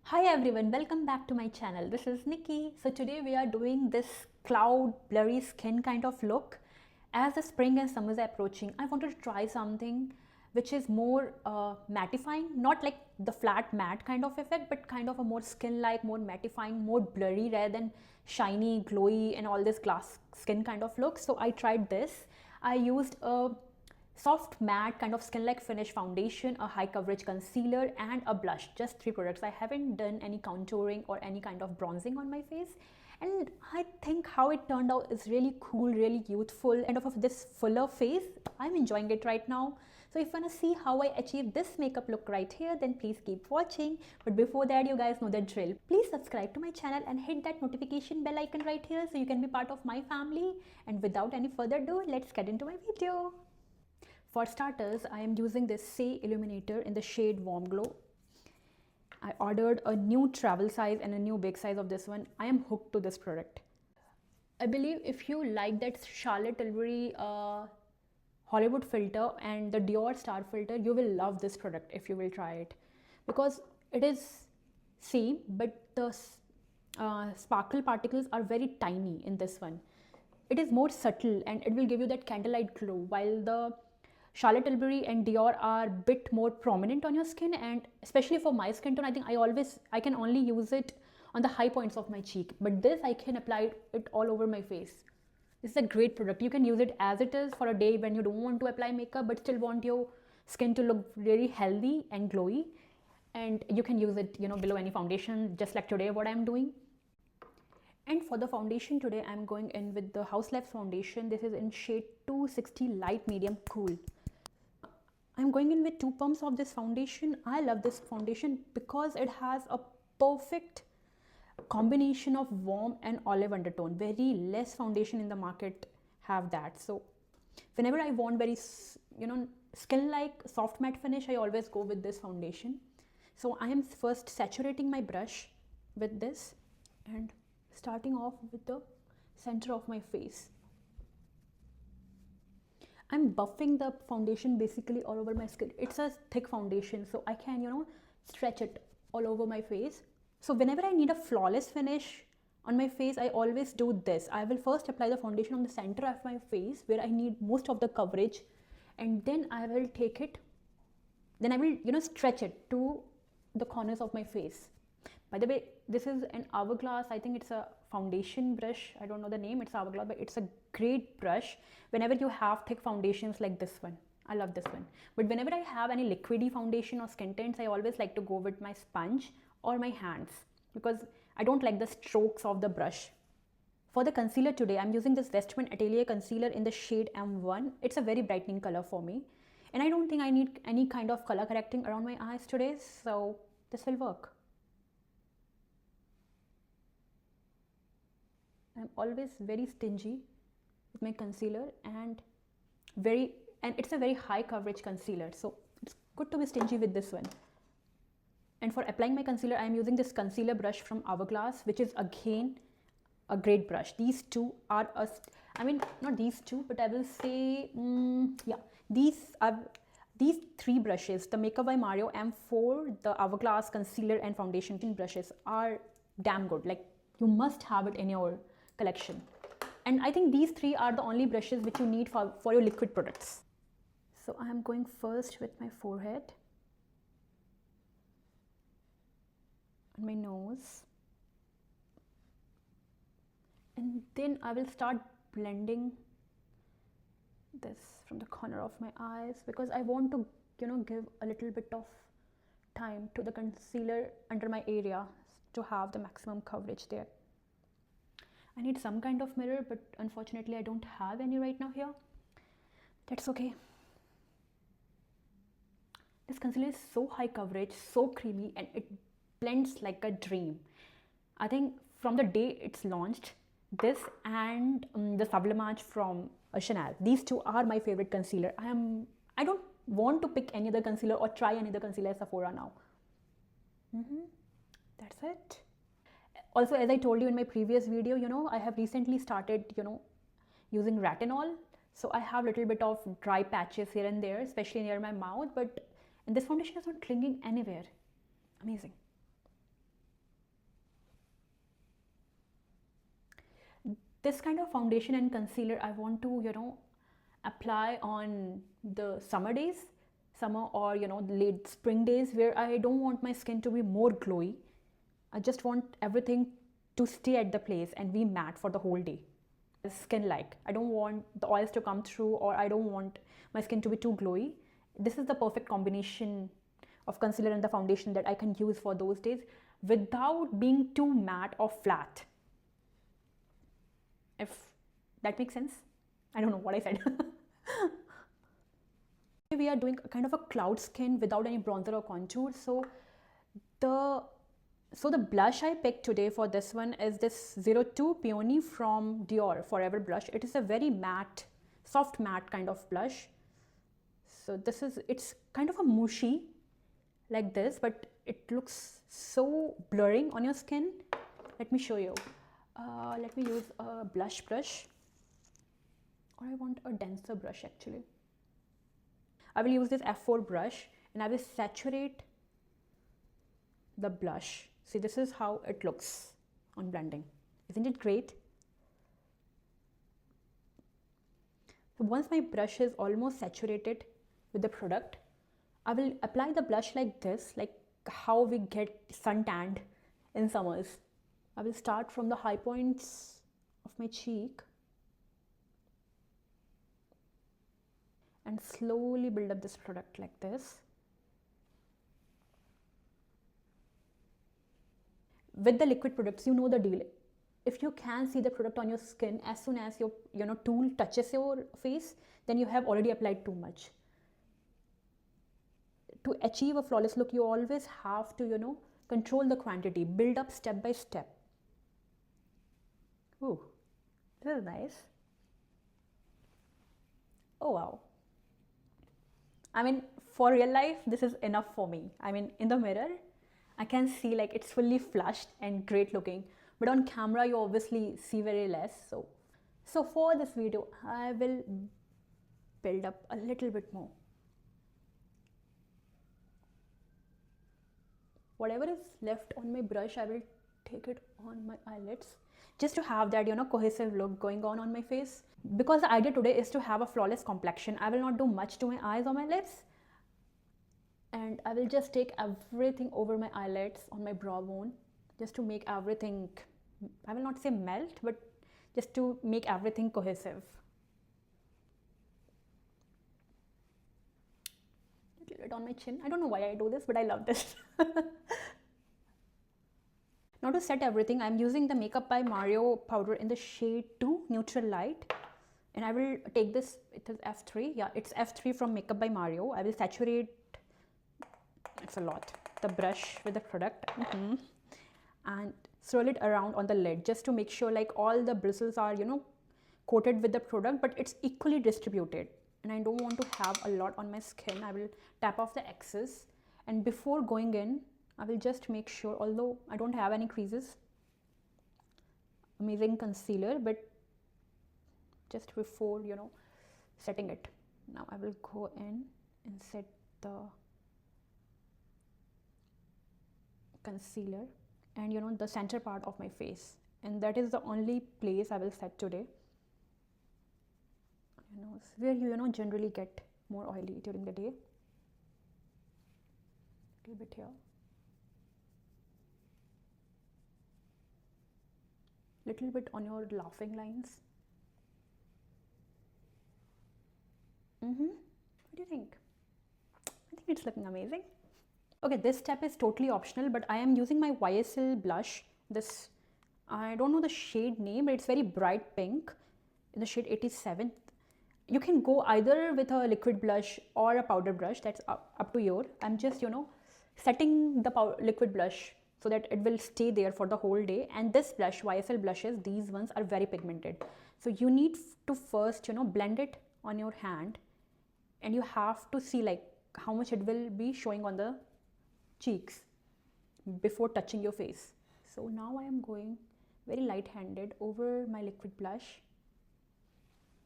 Hi everyone, welcome back to my channel. This is Nikki. So today we are doing this cloud blurry skin kind of look. As the spring and summers are approaching, I wanted to try something which is more mattifying, not like the flat matte kind of effect, but kind of a more skin-like, more mattifying, more blurry rather than shiny, glowy and all this glass skin kind of look. So I tried this. I used a soft matte kind of skin like finish foundation, a high coverage concealer and a blush. Just three products. I haven't done any contouring or any kind of bronzing on my face, and I think how it turned out is really cool, really youthful, and of this fuller face. I'm enjoying it right now. So if you want to see how I achieve this makeup look right here, then please keep watching. But before that, you guys know the drill. Please subscribe to my channel and hit that notification bell icon right here so you can be part of my family. And without any further ado, let's get into my video. For starters, I am using this Saie illuminator in the shade Warm Glow. I ordered a new travel size and a new big size of this one. I am hooked to this product. I believe if you like that Charlotte Tilbury Hollywood filter and the Dior star filter, you will love this product if you will try it, because it is same, but the sparkle particles are very tiny in this one. It is more subtle and it will give you that candlelight glow, while the Charlotte Tilbury and Dior are a bit more prominent on your skin, and especially for my skin tone, I think I can only use it on the high points of my cheek, but this I can apply it all over my face. This is a great product. You can use it as it is for a day when you don't want to apply makeup but still want your skin to look really healthy and glowy, and you can use it below any foundation, just like today what I'm doing. And for the foundation today, I'm going in with the Haus foundation. This is in shade 260 light medium cool. I'm going in with two pumps of this foundation. I love this foundation because it has a perfect combination of warm and olive undertone. Very less foundation in the market have that. So whenever I want very skin like soft matte finish, I always go with this foundation. So I am first saturating my brush with this and starting off with the center of my face. I'm buffing the foundation basically all over my skin. It's a thick foundation, so I can stretch it all over my face. So whenever I need a flawless finish on my face, I always do this. I will first apply the foundation on the center of my face where I need most of the coverage, and then I will take it, then I will stretch it to the corners of my face. By the way, this is an Hourglass. I think it's a foundation brush. I don't know the name. It's Hourglass, but it's a great brush whenever you have thick foundations like this one. I love this one. But whenever I have any liquidy foundation or skin tints, I always like to go with my sponge or my hands because I don't like the strokes of the brush. For the concealer today, I'm using this Westman Atelier concealer in the shade M1. It's a very brightening color for me. And I don't think I need any kind of color correcting around my eyes today, so this will work. I'm always very stingy with my concealer, and it's a very high coverage concealer, so it's good to be stingy with this one. And for applying my concealer, I am using this concealer brush from Hourglass, which is again a great brush. These two are not these two, but I will say these three brushes, the Makeup by Mario M4, the Hourglass concealer and foundation brushes, are damn good. Like, you must have it in your collection. And I think these three are the only brushes which you need for your liquid products. So I am going first with my forehead and my nose, and then I will start blending this from the corner of my eyes because I want to give a little bit of time to the concealer under my area to have the maximum coverage there. I need some kind of mirror, but unfortunately I don't have any right now here. That's okay. This concealer is so high coverage, so creamy, and it blends like a dream. I think from the day it's launched, this and the Sublimage from Chanel, these two are my favorite concealer. I don't want to pick any other concealer or try any other concealer at Sephora now. That's it. Also, as I told you in my previous video, I have recently started, using retinol. So I have a little bit of dry patches here and there, especially near my mouth, but this foundation is not clinging anywhere. Amazing. This kind of foundation and concealer I want to, apply on the summer days, summer or, late spring days, where I don't want my skin to be more glowy. I just want everything to stay at the place and be matte for the whole day. Skin like, I don't want the oils to come through, or I don't want my skin to be too glowy. This is the perfect combination of concealer and the foundation that I can use for those days without being too matte or flat. If that makes sense. I don't know what I said. We are doing a kind of a cloud skin without any bronzer or contour. So the blush I picked today for this one is this 02 Peony from Dior Forever blush. It is a very matte, soft matte kind of blush. So it's kind of a mushy like this, but it looks so blurring on your skin. Let me show you. Let me use a blush brush, or I want a denser brush actually. I will use this F4 brush and I will saturate the blush. See, this is how it looks on blending. Isn't it great? So once my brush is almost saturated with the product, I will apply the blush like this, like how we get suntanned in summers. I will start from the high points of my cheek and slowly build up this product like this. With the liquid products, you know the deal. If you can see the product on your skin as soon as your tool touches your face, then you have already applied too much. To achieve a flawless look, you always have to control the quantity, build up step by step. Ooh, this is nice. Oh wow. I mean, for real life, this is enough for me. I mean, in the mirror, I can see like it's fully flushed and great looking, but on camera you obviously see very less. So for this video, I will build up a little bit more. Whatever is left on my brush, I will take it on my eyelids just to have that cohesive look going on my face. Because the idea today is to have a flawless complexion, I will not do much to my eyes or my lips, and I will just take everything over my eyelids on my brow bone just to make everything, I will not say melt, but just to make everything cohesive. A little bit on my chin. I don't know why I do this, but I love this. Now to set everything, I'm using the Makeup by Mario powder in the shade 2 Neutral Light, and I will take this, it is F3, yeah, it's F3 from Makeup by Mario. I will saturate, it's a lot, the brush with the product, and swirl it around on the lid just to make sure like all the bristles are coated with the product, but it's equally distributed, and I don't want to have a lot on my skin. I will tap off the excess, and before going in, I will just make sure, although I don't have any creases, amazing concealer, but just before setting it, now I will go in and set the concealer and the center part of my face, and that is the only place I will set today. Where you generally get more oily during the day. A little bit here, little bit on your laughing lines. What do you think? I think it's looking amazing. Okay, this step is totally optional, but I am using my YSL blush. This, I don't know the shade name, but it's very bright pink in the shade 87. You can go either with a liquid blush or a powder brush, that's up to you. I'm just setting the liquid blush so that it will stay there for the whole day. And this blush, YSL blushes, these ones are very pigmented, so you need to first blend it on your hand, and you have to see like how much it will be showing on the cheeks before touching your face. So now I am going very light-handed over my liquid blush,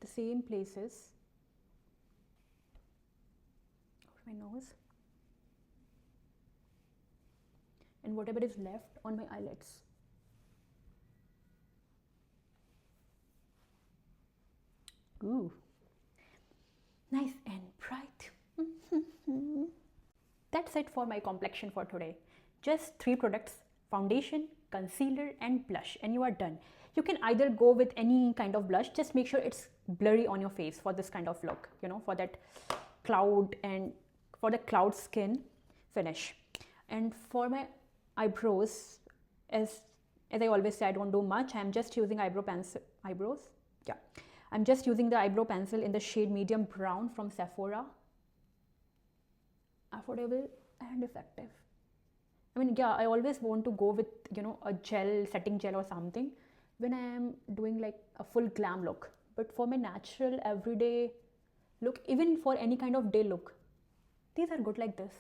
the same places, over my nose, and whatever is left on my eyelids. Ooh. Nice and bright. That's it for my complexion for today. Just 3 products: foundation, concealer and blush, and you are done. You can either go with any kind of blush, just make sure it's blurry on your face for this kind of look, you know, for that cloud and for the cloud skin finish. And for my eyebrows, as I always say, I don't do much. I'm just using I'm just using the eyebrow pencil in the shade medium brown from Sephora. Affordable and effective. I mean, yeah, I always want to go with, you know, a gel, setting gel or something when I am doing like a full glam look. But for my natural everyday look, even for any kind of day look, these are good like this.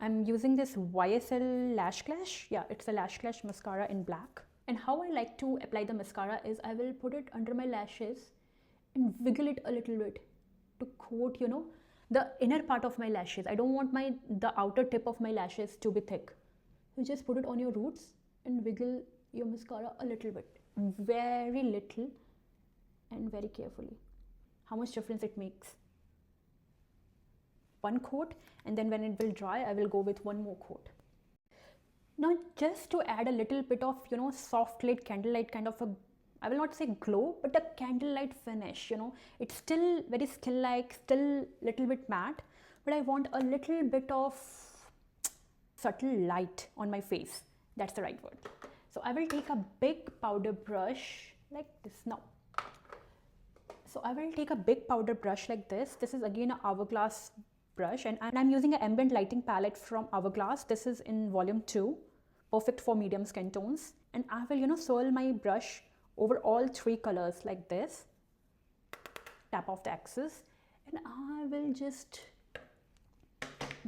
I'm using this YSL Lash Clash. Yeah, it's a Lash Clash mascara in black. And how I like to apply the mascara is I will put it under my lashes and wiggle it a little bit to coat, you know, the inner part of my lashes. I don't want the outer tip of my lashes to be thick. You just put it on your roots and wiggle your mascara a little bit, very little and very carefully. How much difference it makes. One coat, and then when it will dry, I will go with one more coat. Now, just to add a little bit of, you know, soft light candlelight kind of a, I will not say glow, but a candlelight finish, you know. It's still very skin-like, still little bit matte, but I want a little bit of subtle light on my face. That's the right word. So I will take a big powder brush like this now. So I will take a big powder brush like this. This is again an Hourglass brush, and I'm using an Ambient lighting palette from Hourglass. This is in volume 2, perfect for medium skin tones. And I will, you know, swirl my brush over all 3 colors like this, tap off the axis, and I will just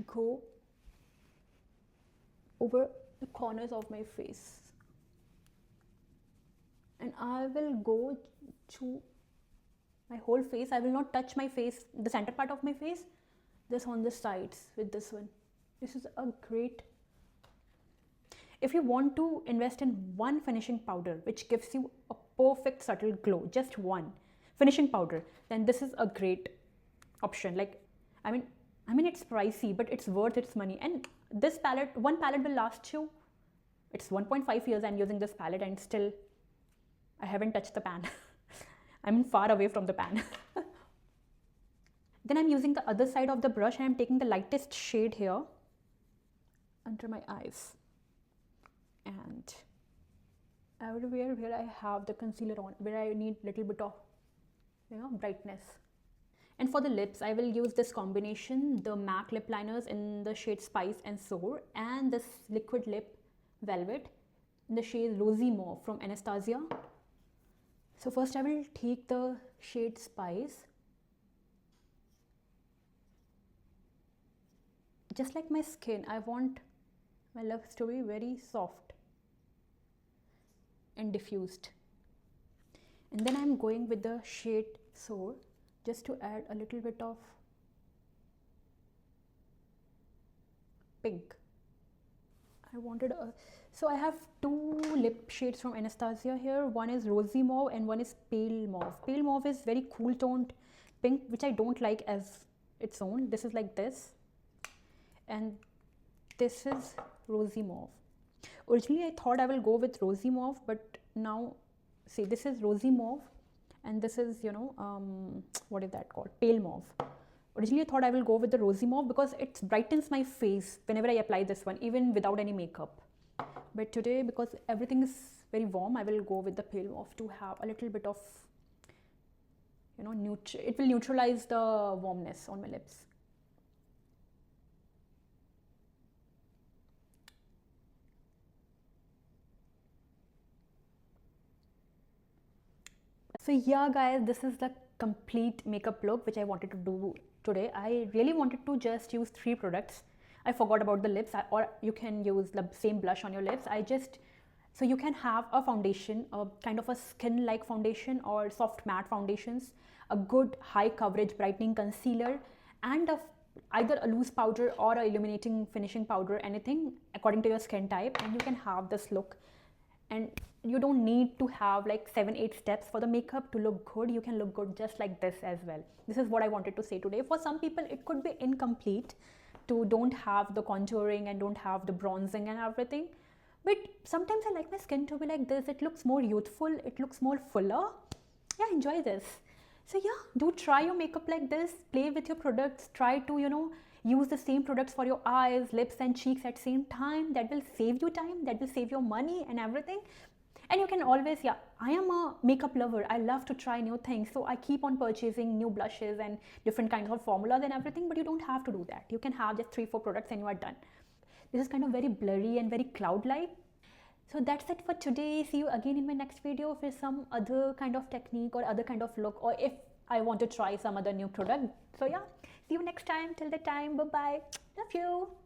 go over the corners of my face, and I will go to my whole face. I will not touch my face, the center part of my face, this on the sides with this one. This is a great, if you want to invest in one finishing powder which gives you a perfect subtle glow, just one finishing powder, then this is a great option. Like, I mean it's pricey, but it's worth its money. And this palette, one palette will last you, it's 1.5 years I'm using this palette, and still I haven't touched the pan. I'm far away from the pan. Then I'm using the other side of the brush, and I'm taking the lightest shade here under my eyes, and everywhere where I have the concealer on, where I need little bit of, you know, brightness. And for the lips, I will use this combination, the MAC lip liners in the shade Spice and Soar, and this liquid lip Velvet in the shade Rosy Mauve from Anastasia. So first I will take the shade Spice. Just like my skin, I want my lips to be very soft and diffused. And then I'm going with the shade Soar, just to add a little bit of pink. I wanted a, so I have 2 lip shades from Anastasia here. One is Rosy Mauve and one is Pale Mauve. Pale Mauve is very cool toned pink, which I don't like as its own. This is like this, and this is Rosy Mauve. Originally I thought I will go with Rosy Mauve, but now see, this is Rosy Mauve and this is, you know, what is that called, Pale Mauve. Originally I thought I will go with the Rosy Mauve because it brightens my face whenever I apply this one, even without any makeup. But today, because everything is very warm, I will go with the Pale Mauve to have a little bit of, you know, it will neutralize the warmness on my lips. So yeah guys, this is the complete makeup look which I wanted to do today. I really wanted to just use 3 products. I forgot about the lips, or you can use the same blush on your lips. So you can have a foundation, a kind of a skin-like foundation or soft matte foundations, a good high coverage brightening concealer, and either a loose powder or a illuminating finishing powder, anything according to your skin type, and you can have this look. and you don't need to have like 7-8 steps for the makeup to look good. You can look good just like this as well. This is what I wanted to say today. For some people it could be incomplete to don't have the contouring and don't have the bronzing and everything, but sometimes I like my skin to be like this. It looks more youthful, it looks more fuller. Yeah, enjoy this. So yeah, do try your makeup like this. Play with your products. Try to, you know, use the same products for your eyes, lips and cheeks at same time. That will save you time, that will save your money and everything. And you can always, yeah, I am a makeup lover. I love to try new things. So I keep on purchasing new blushes and different kinds of formulas and everything, but you don't have to do that. You can have just 3-4 products and you are done. This is kind of very blurry and very cloud-like. So that's it for today. See you again in my next video with some other kind of technique or other kind of look, or if I want to try some other new product. So yeah, see you next time. Till the time, bye bye. Love you.